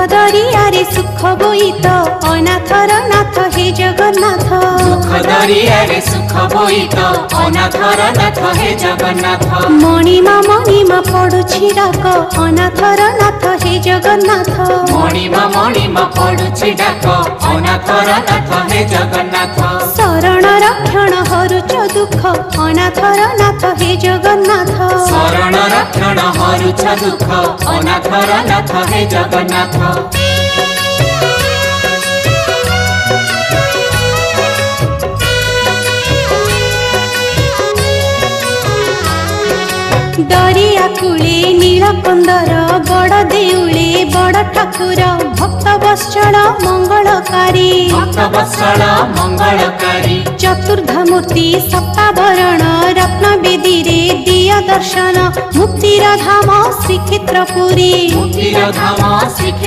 दरियारे सुख बोईत अनाथर नाथ हे जगन्नाथ। दुख दरियारे सुख बोईत अनाथर नाथ हे जगन्नाथ। मणिमा पडुछि डाक अनाथर नाथ हे जगन्नाथ। मणिमा पडुछि डाक अनाथर नाथ हे जगन्नाथ। शरण रक्षण हरुच दुख अनाथर नाथ हे जगन्नाथ। शरण रक्षण हरुच दुख अनाथर नाथ हे जगन्नाथ। दरिया कूले नीलकंदर बड़ देउले बड़ ठाकुर भक्त वत्सल मंगलकारी। चतुर्धमूर्ति सप्ताभरण रत्न बेदी रे दिया दर्शन मुक्तिर धाम श्रीक्षेत्रपुरी।